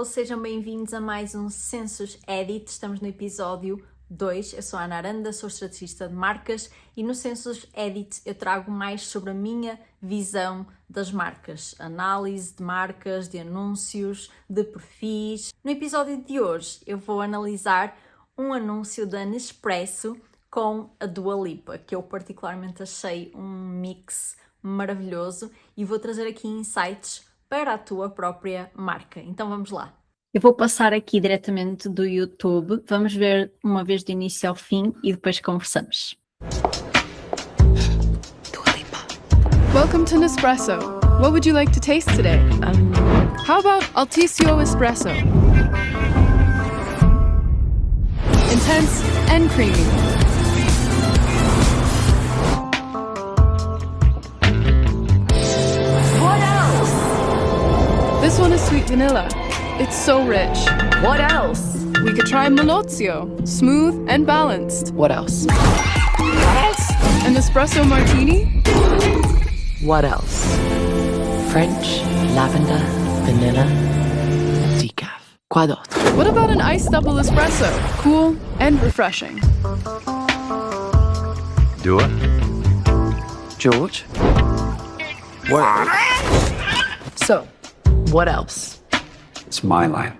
Hello, sejam bem-vindos a mais um Census Edit. Estamos no episódio 2. Eu sou a Ana Aranda, sou estrategista de marcas e no Census Edit eu trago mais sobre a minha visão das marcas, análise de marcas, de anúncios, de perfis. No episódio de hoje eu vou analisar um anúncio da Nespresso com a Dua Lipa, que eu particularmente achei um mix maravilhoso e vou trazer aqui insights para a tua própria marca. Então vamos lá. Eu vou passar aqui diretamente do YouTube, vamos ver uma vez do início ao fim e depois conversamos. Dua Lipa. Welcome to Nespresso. What would you like to taste today? How about Altissimo Espresso? Intense and creamy. What else? This one is sweet vanilla. It's so rich. What else? We could try Melozio, smooth and balanced. What else? What else? An espresso martini? What else? French, lavender, vanilla, decaf. Quoi d'autre? What about an iced double espresso? Cool and refreshing. Dua? George? Word. So, what else? It's my line.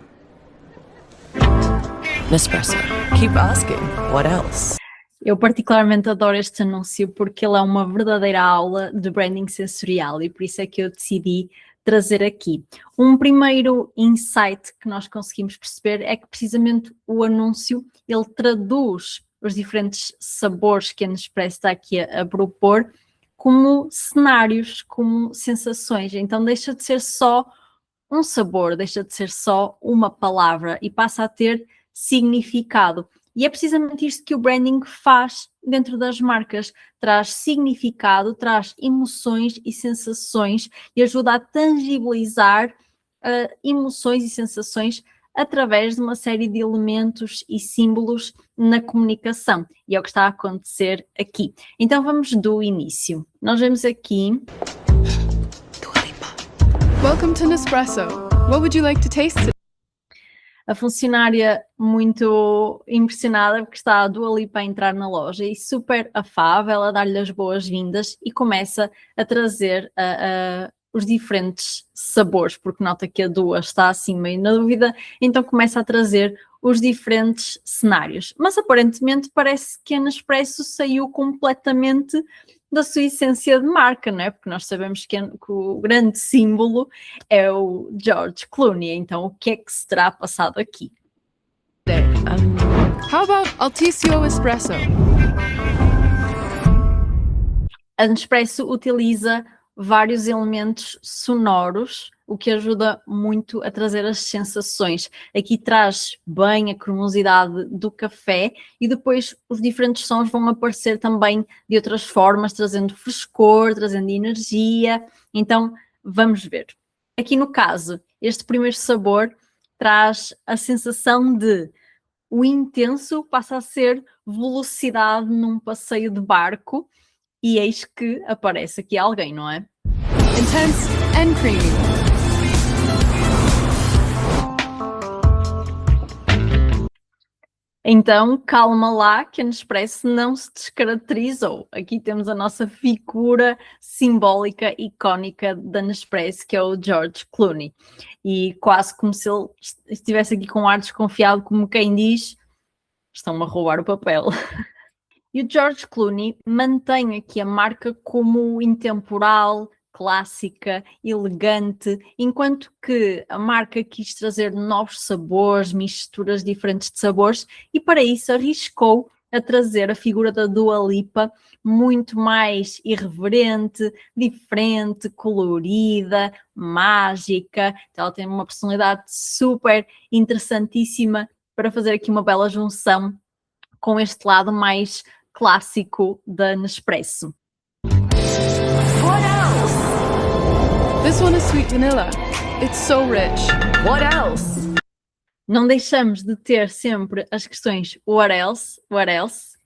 Nespresso. Keep asking. What else? Eu particularmente adoro este anúncio porque ele é uma verdadeira aula de branding sensorial e por isso é que eu decidi trazer aqui. Um primeiro insight que nós conseguimos perceber é que precisamente o anúncio, ele traduz os diferentes sabores que a Nespresso está aqui a propor como cenários, como sensações. Então deixa de ser só um sabor, deixa de ser só uma palavra e passa a ter significado. E é precisamente isto que o branding faz dentro das marcas. Traz significado, traz emoções e sensações e ajuda a tangibilizar emoções e sensações através de uma série de elementos e símbolos na comunicação. E é o que está a acontecer aqui. Então vamos do início. Nós vemos aqui... Dua Lipa. Welcome to Nespresso. What would you like to taste today? A funcionária muito impressionada porque está a Dua Lipa a entrar na loja e super afável, a dar-lhe as boas-vindas e começa a trazer os diferentes sabores, porque nota que a Dua está assim meio na dúvida, então começa a trazer os diferentes cenários. Mas aparentemente parece que a Nespresso saiu completamente da sua essência de marca, não é? Porque nós sabemos que o grande símbolo é o George Clooney, então o que é que se terá passado aqui? How about Altissimo Espresso? A Nespresso utiliza vários elementos sonoros, o que ajuda muito a trazer as sensações. Aqui traz bem a cremosidade do café e depois os diferentes sons vão aparecer também de outras formas, trazendo frescor, trazendo energia. Então, vamos ver. Aqui no caso, este primeiro sabor traz a sensação de o intenso passa a ser velocidade num passeio de barco e eis que aparece aqui alguém, não é? Intense and creamy. Então, calma lá que a Nespresso não se descaracterizou. Aqui temos a nossa figura simbólica, icónica da Nespresso, que é o George Clooney. E quase como se ele estivesse aqui com um ar desconfiado, como quem diz, estão-me a roubar o papel. E o George Clooney mantém aqui a marca como intemporal, clássica, elegante, enquanto que a marca quis trazer novos sabores, misturas diferentes de sabores e para isso arriscou a trazer a figura da Dua Lipa muito mais irreverente, diferente, colorida, mágica. Então ela tem uma personalidade super interessantíssima para fazer aqui uma bela junção com este lado mais clássico da Nespresso. What else? This one is sweet vanilla. It's so rich. What else? Não deixamos de ter sempre as questões what else,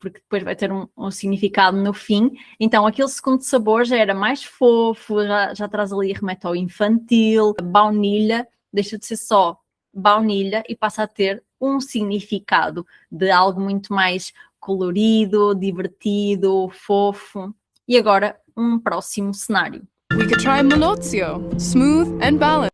porque depois vai ter um significado no fim. Então aquele segundo sabor já era mais fofo, já traz ali, remete ao infantil, a baunilha, deixa de ser só baunilha e passa a ter um significado de algo muito mais colorido, divertido, fofo. E agora, um próximo cenário. We could try Molozio, smooth and balanced.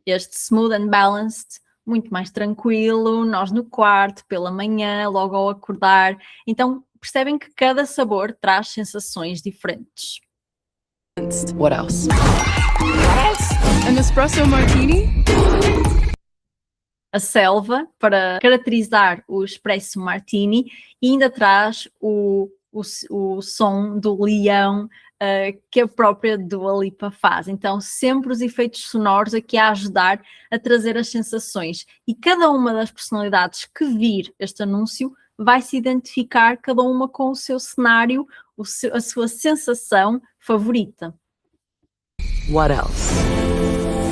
Este smooth and balanced, muito mais tranquilo, nós no quarto, pela manhã, logo ao acordar. Então, percebem que cada sabor traz sensações diferentes. What else? An espresso martini? A selva, para caracterizar o espresso martini, e ainda traz o som do leão que a própria Dua Lipa faz. Então, sempre os efeitos sonoros aqui a ajudar a trazer as sensações. E cada uma das personalidades que vir este anúncio vai se identificar, cada uma com o seu cenário, a sua sensação favorita. What else?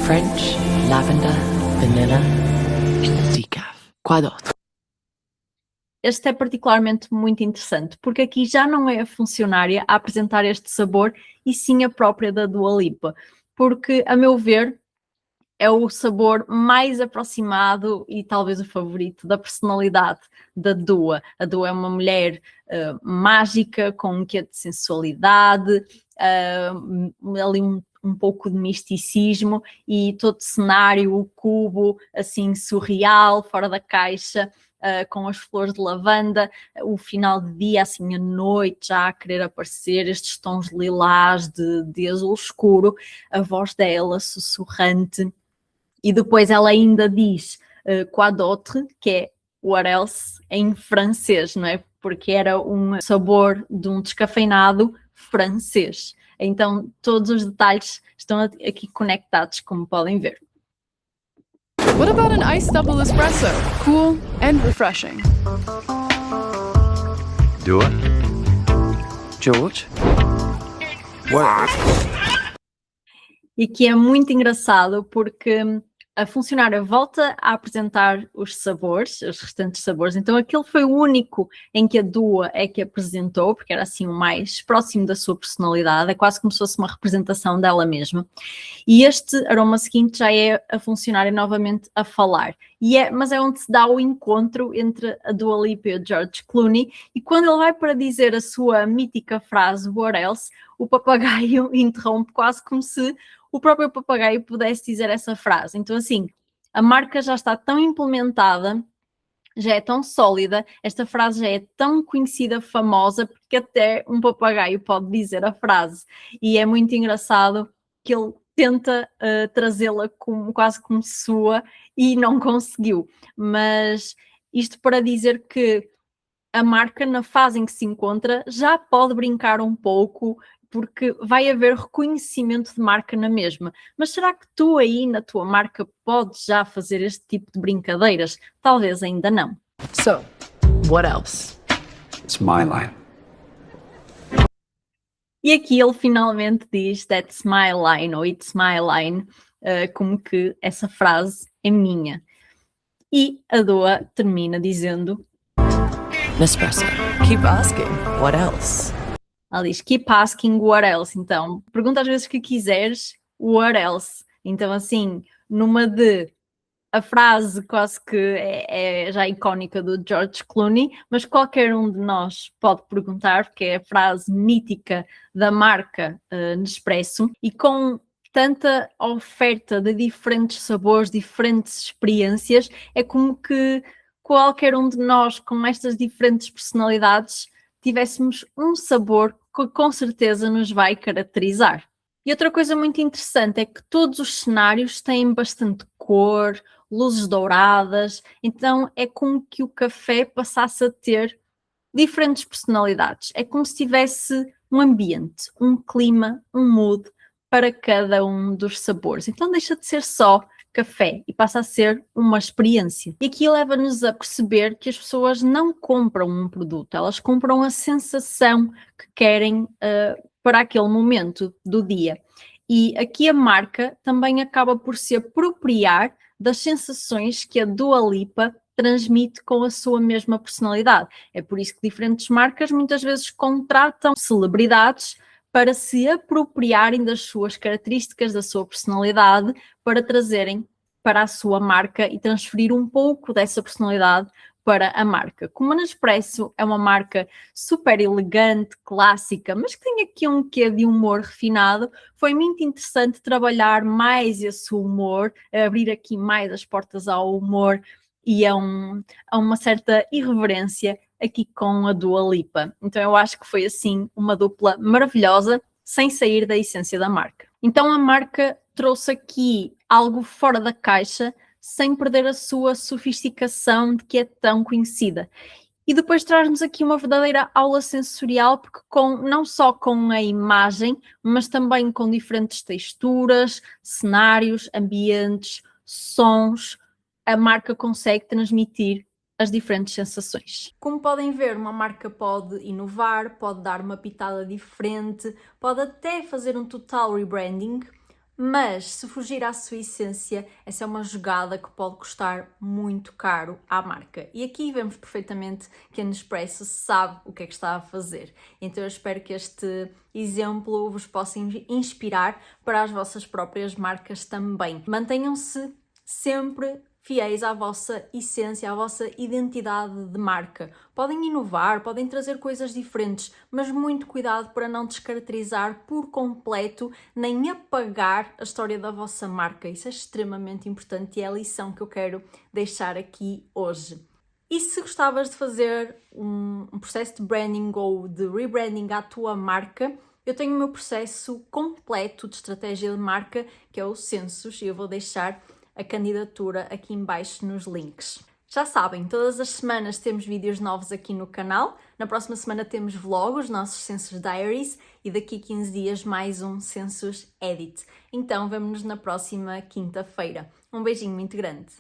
French, lavender, vanilla, decaf. Qual outro? Este é particularmente muito interessante, porque aqui já não é a funcionária a apresentar este sabor, e sim a própria da Dua Lipa, porque, a meu ver, é o sabor mais aproximado e talvez o favorito da personalidade da Dua. A Dua é uma mulher mágica, com um quê de sensualidade, ali um pouco de misticismo, e todo cenário, o cubo, assim, surreal, fora da caixa, com as flores de lavanda, o final de dia, assim, a noite, já a querer aparecer, estes tons lilás de azul escuro, a voz dela sussurrante, e depois ela ainda diz quoi d'autre, que é what else em francês, não é? Porque era um sabor de um descafeinado francês. Então, todos os detalhes estão aqui conectados, como podem ver. What about an iced double espresso? Cool and refreshing. Dua? George? What? E que é muito engraçado porque a funcionária volta a apresentar os sabores, os restantes sabores. Então aquele foi o único em que a Dua é que apresentou, porque era assim o mais próximo da sua personalidade, é quase como se fosse uma representação dela mesma. E este aroma seguinte já é a funcionária novamente a falar. Mas é onde se dá o encontro entre a Dua Lipa e o George Clooney, e quando ele vai para dizer a sua mítica frase "What else?", o papagaio interrompe, quase como se o próprio papagaio pudesse dizer essa frase. Então, assim, a marca já está tão implementada, já é tão sólida, esta frase já é tão conhecida, famosa, porque até um papagaio pode dizer a frase. E é muito engraçado que ele tenta trazê-la quase como sua e não conseguiu. Mas isto para dizer que a marca, na fase em que se encontra, já pode brincar um pouco, porque vai haver reconhecimento de marca na mesma. Mas será que tu aí, na tua marca, podes já fazer este tipo de brincadeiras? Talvez ainda não. So, what else? It's my line. E aqui ele finalmente diz "That's my line", ou "It's my line", como que essa frase é minha. E a Dua termina dizendo... Nespresso. Keep asking. What else? Ela diz "Keep asking what else". Então, pergunta às vezes que quiseres, what else. Então, assim, numa de... A frase quase que é já icónica do George Clooney, mas qualquer um de nós pode perguntar, porque é a frase mítica da marca Nespresso, e com tanta oferta de diferentes sabores, diferentes experiências, é como que qualquer um de nós, com estas diferentes personalidades, tivéssemos um sabor que com certeza nos vai caracterizar. E outra coisa muito interessante é que todos os cenários têm bastante cor, luzes douradas, então é como que o café passasse a ter diferentes personalidades. É como se tivesse um ambiente, um clima, um mood para cada um dos sabores. Então deixa de ser só café e passa a ser uma experiência. E aqui leva-nos a perceber que as pessoas não compram um produto, elas compram a sensação que querem para aquele momento do dia. E aqui a marca também acaba por se apropriar das sensações que a Dua Lipa transmite com a sua mesma personalidade. É por isso que diferentes marcas muitas vezes contratam celebridades para se apropriarem das suas características, da sua personalidade, para trazerem para a sua marca e transferir um pouco dessa personalidade para a marca. Como a Nespresso é uma marca super elegante, clássica, mas que tem aqui um quê de humor refinado, foi muito interessante trabalhar mais esse humor, abrir aqui mais as portas ao humor e a uma certa irreverência aqui com a Dua Lipa. Então eu acho que foi assim uma dupla maravilhosa, sem sair da essência da marca. Então a marca trouxe aqui algo fora da caixa, sem perder a sua sofisticação de que é tão conhecida. E depois traz-nos aqui uma verdadeira aula sensorial, porque não só com a imagem, mas também com diferentes texturas, cenários, ambientes, sons, a marca consegue transmitir as diferentes sensações. Como podem ver, uma marca pode inovar, pode dar uma pitada diferente, pode até fazer um total rebranding, mas se fugir à sua essência, essa é uma jogada que pode custar muito caro à marca. E aqui vemos perfeitamente que a Nespresso sabe o que é que está a fazer. Então eu espero que este exemplo vos possa inspirar para as vossas próprias marcas também. Mantenham-se sempre fiéis à vossa essência, à vossa identidade de marca. Podem inovar, podem trazer coisas diferentes, mas muito cuidado para não descaracterizar por completo, nem apagar a história da vossa marca. Isso é extremamente importante e é a lição que eu quero deixar aqui hoje. E se gostavas de fazer um processo de branding ou de rebranding à tua marca, eu tenho o meu processo completo de estratégia de marca, que é o Census, e eu vou deixar a candidatura aqui em baixo nos links. Já sabem, todas as semanas temos vídeos novos aqui no canal. Na próxima semana temos vlog, os nossos Census Diaries, e daqui a 15 dias mais um Census Edit. Então, vemo-nos na próxima quinta-feira. Um beijinho muito grande.